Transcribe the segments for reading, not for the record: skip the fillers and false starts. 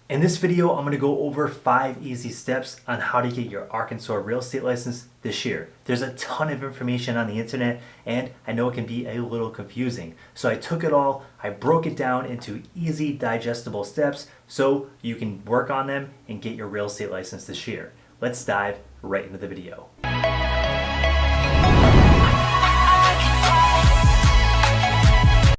In this video, I'm going to go over 5 easy steps on how to get your Arkansas real estate license this year. There's a ton of information on the internet and I know it can be a little confusing. So I took it all, I broke it down into easy digestible steps so you can work on them and get your real estate license this year. Let's dive right into the video.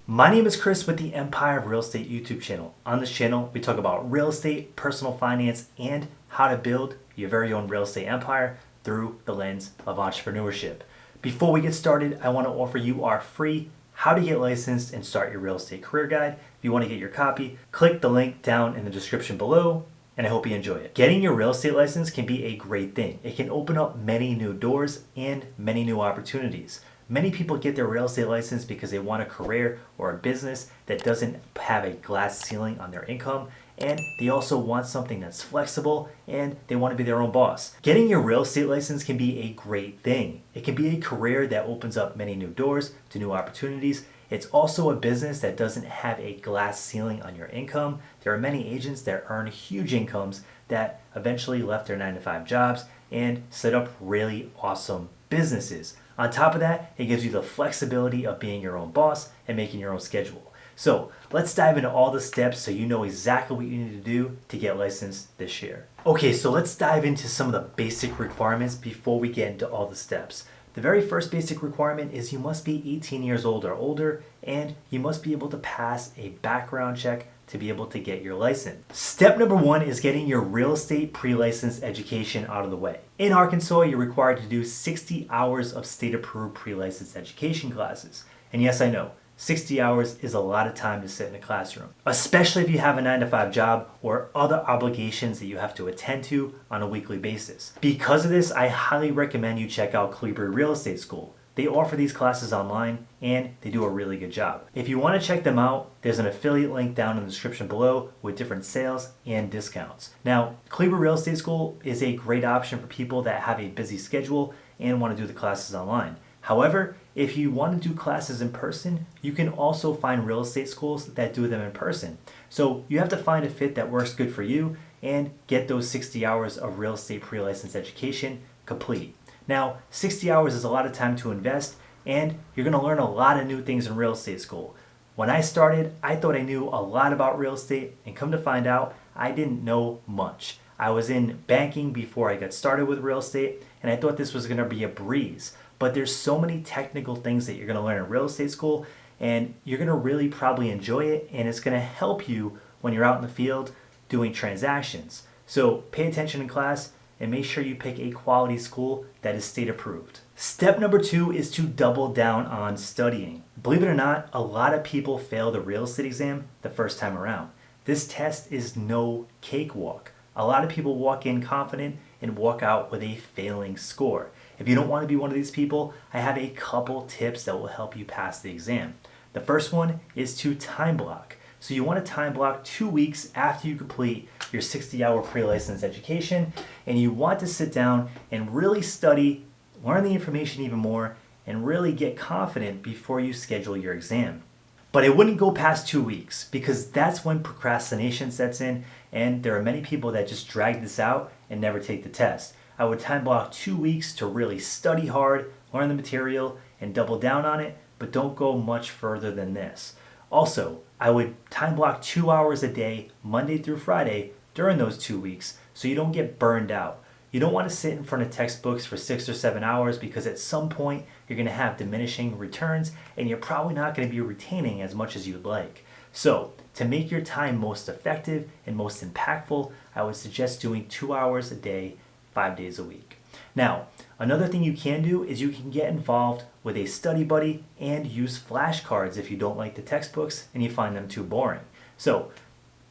My name is Chris with the Empire of Real Estate YouTube channel. On this channel, we talk about real estate, personal finance, and how to build your very own real estate empire through the lens of entrepreneurship. Before we get started, I want to offer you our free How to Get Licensed and Start Your Real Estate Career Guide. If you want to get your copy, click the link down in the description below, and I hope you enjoy it. Getting your real estate license can be a great thing. It can open up many new doors and many new opportunities. Many people get their real estate license because they want a career or a business that doesn't have a glass ceiling on their income, and they also want something that's flexible and they want to be their own boss. Getting your real estate license can be a great thing. It can be a career that opens up many new doors to new opportunities. It's also a business that doesn't have a glass ceiling on your income. There are many agents that earn huge incomes that eventually left their 9-to-5 jobs and set up really awesome businesses. On top of that, it gives you the flexibility of being your own boss and making your own schedule. So let's dive into all the steps so you know exactly what you need to do to get licensed this year. Okay, so let's dive into some of the basic requirements before we get into all the steps. The very first basic requirement is you must be 18 years old or older, and you must be able to pass a background check to be able to get your license. Step number 1 is getting your real estate pre-license education out of the way. In Arkansas, you're required to do 60 hours of state-approved pre-license education classes. And yes, I know, 60 hours is a lot of time to sit in a classroom, especially if you have a 9-to-5 job or other obligations that you have to attend to on a weekly basis. Because of this, I highly recommend you check out Kleber Real Estate School. They offer these classes online and they do a really good job. If you want to check them out, there's an affiliate link down in the description below with different sales and discounts. Now, Kleber Real Estate School is a great option for people that have a busy schedule and want to do the classes online. However, if you want to do classes in person, you can also find real estate schools that do them in person. So you have to find a fit that works good for you and get those 60 hours of real estate pre-license education complete. Now, 60 hours is a lot of time to invest, and you're going to learn a lot of new things in real estate school. When I started, I thought I knew a lot about real estate, and come to find out, I didn't know much. I was in banking before I got started with real estate, and I thought this was going to be a breeze. But there's so many technical things that you're going to learn in real estate school, and you're going to really probably enjoy it, and it's going to help you when you're out in the field doing transactions. So pay attention in class, and make sure you pick a quality school that is state approved. Step number 2 is to double down on studying. Believe it or not, a lot of people fail the real estate exam the first time around. This test is no cakewalk. A lot of people walk in confident and walk out with a failing score. If you don't want to be one of these people, I have a couple tips that will help you pass the exam. The first one is to time block. So you want to time block 2 weeks after you complete your 60-hour pre-license education, and you want to sit down and really study, learn the information even more, and really get confident before you schedule your exam. But I wouldn't go past 2 weeks because that's when procrastination sets in, and there are many people that just drag this out and never take the test. I would time block 2 weeks to really study hard, learn the material, and double down on it, but don't go much further than this. Also, I would time block 2 hours a day, Monday through Friday, during those 2 weeks so you don't get burned out. You don't want to sit in front of textbooks for 6 or 7 hours because at some point you're going to have diminishing returns and you're probably not going to be retaining as much as you'd like. So, to make your time most effective and most impactful, I would suggest doing 2 hours a day, 5 days a week. Now, another thing you can do is you can get involved with a study buddy and use flashcards if you don't like the textbooks and you find them too boring. So,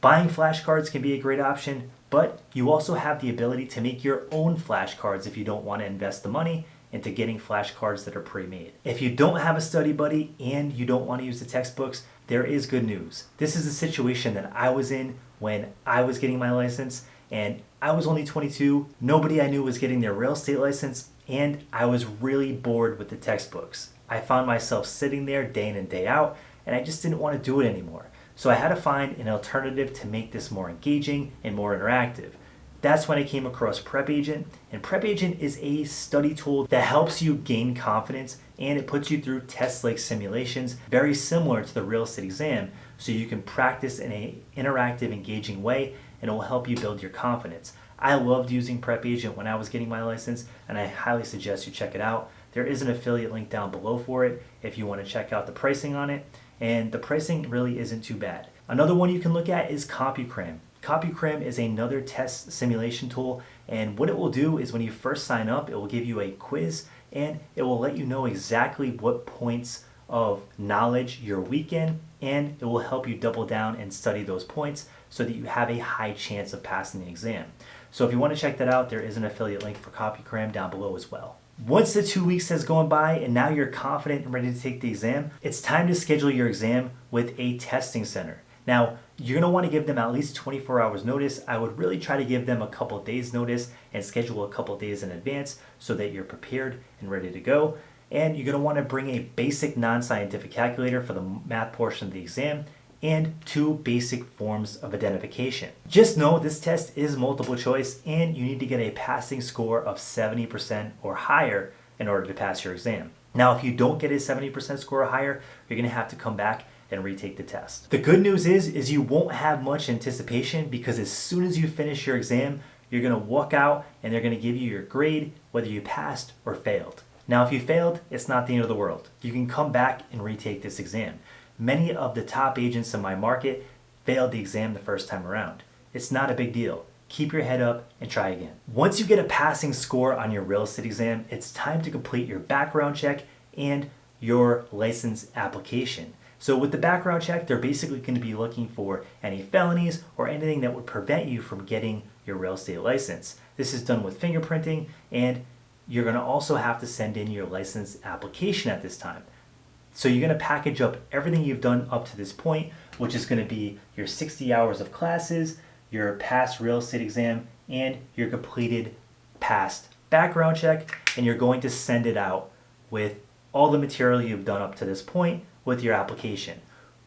buying flashcards can be a great option, but you also have the ability to make your own flashcards if you don't want to invest the money into getting flashcards that are pre-made. If you don't have a study buddy and you don't want to use the textbooks, there is good news. This is a situation that I was in when I was getting my license, and I was only 22. Nobody I knew was getting their real estate license, and I was really bored with the textbooks. I found myself sitting there day in and day out, and I just didn't want to do it anymore. So I had to find an alternative to make this more engaging and more interactive. That's when I came across Prep Agent, and Prep Agent is a study tool that helps you gain confidence, and it puts you through test-like simulations very similar to the real estate exam, so you can practice in an interactive, engaging way, and it will help you build your confidence. I loved using Prep Agent when I was getting my license, and I highly suggest you check it out. There is an affiliate link down below for it if you want to check out the pricing on it, and the pricing really isn't too bad. Another one you can look at is CompuCram. CompuCram is another test simulation tool, and what it will do is when you first sign up, it will give you a quiz, and it will let you know exactly what points of knowledge you're weak in, and it will help you double down and study those points so that you have a high chance of passing the exam. So if you want to check that out, there is an affiliate link for CompuCram down below as well. Once the 2 weeks has gone by and now you're confident and ready to take the exam, it's time to schedule your exam with a testing center. Now, you're going to want to give them at least 24 hours notice. I would really try to give them a couple days notice and schedule a couple days in advance so that you're prepared and ready to go. And you're going to want to bring a basic non-scientific calculator for the math portion of the exam and 2 basic forms of identification. Just know this test is multiple choice and you need to get a passing score of 70% or higher in order to pass your exam. Now, if you don't get a 70% score or higher, you're going to have to come back and retake the test. The good news is you won't have much anticipation because as soon as you finish your exam, you're going to walk out and they're going to give you your grade, whether you passed or failed. Now, if you failed, it's not the end of the world. You can come back and retake this exam. Many of the top agents in my market failed the exam the first time around. It's not a big deal. Keep your head up and try again. Once you get a passing score on your real estate exam, it's time to complete your background check and your license application. So with the background check, they're basically going to be looking for any felonies or anything that would prevent you from getting your real estate license. This is done with fingerprinting, and you're going to also have to send in your license application at this time. So you're going to package up everything you've done up to this point, which is going to be your 60 hours of classes, your past real estate exam, and your completed past background check, and you're going to send it out with all the material you've done up to this point with your application.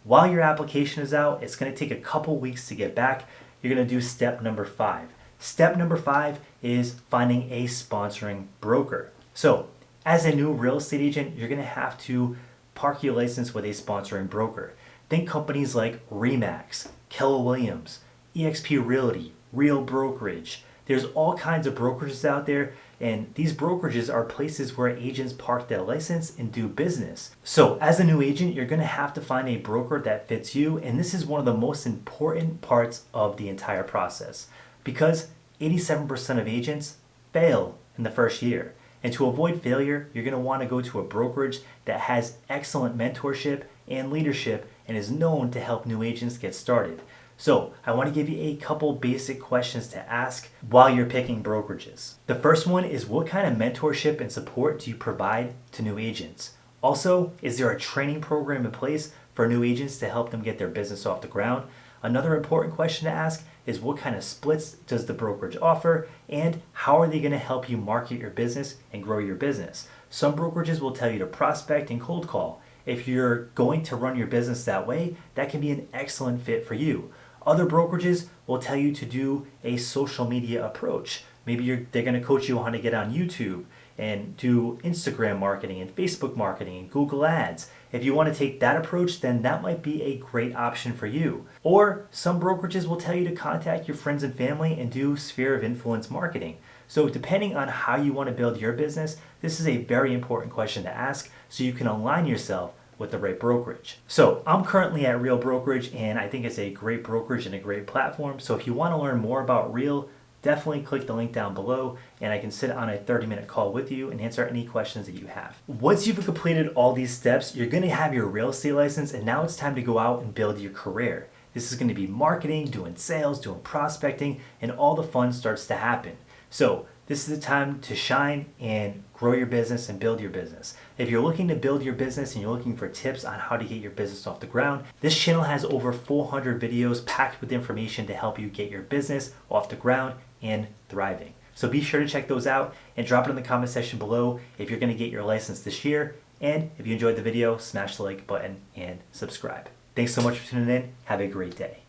While your application is out, it's going to take a couple weeks to get back. You're going to do step number 5. Step number 5 is finding a sponsoring broker. So as a new real estate agent, you're going to have to park your license with a sponsoring broker. Think companies like Remax, Keller Williams, eXp Realty, Real Brokerage. There's all kinds of brokerages out there, and these brokerages are places where agents park their license and do business. So as a new agent, you're going to have to find a broker that fits you, and this is one of the most important parts of the entire process because 87% of agents fail in the first year. And to avoid failure, you're going to want to go to a brokerage that has excellent mentorship and leadership and is known to help new agents get started. So I want to give you a couple basic questions to ask while you're picking brokerages. The first one is, what kind of mentorship and support do you provide to new agents? Also, is there a training program in place for new agents to help them get their business off the ground? Another important question to ask is, what kind of splits does the brokerage offer, and how are they going to help you market your business and grow your business? Some brokerages will tell you to prospect and cold call. If you're going to run your business that way, that can be an excellent fit for you. Other brokerages will tell you to do a social media approach. Maybe they're going to coach you on how to get on YouTube and do Instagram marketing and Facebook marketing and Google Ads. If you want to take that approach, then that might be a great option for you. Or some brokerages will tell you to contact your friends and family and do sphere of influence marketing. So depending on how you want to build your business, this is a very important question to ask so you can align yourself with the right brokerage. So I'm currently at Real Brokerage, and I think it's a great brokerage and a great platform. So if you want to learn more about Real, definitely click the link down below and I can sit on a 30-minute call with you and answer any questions that you have. Once you've completed all these steps, you're going to have your real estate license, and now it's time to go out and build your career. This is going to be marketing, doing sales, doing prospecting, and all the fun starts to happen. So this is the time to shine and grow your business and build your business. If you're looking to build your business and you're looking for tips on how to get your business off the ground, this channel has over 400 videos packed with information to help you get your business off the ground and thriving. So be sure to check those out and drop it in the comment section below if you're going to get your license this year. And if you enjoyed the video, smash the like button and subscribe. Thanks so much for tuning in. Have a great day.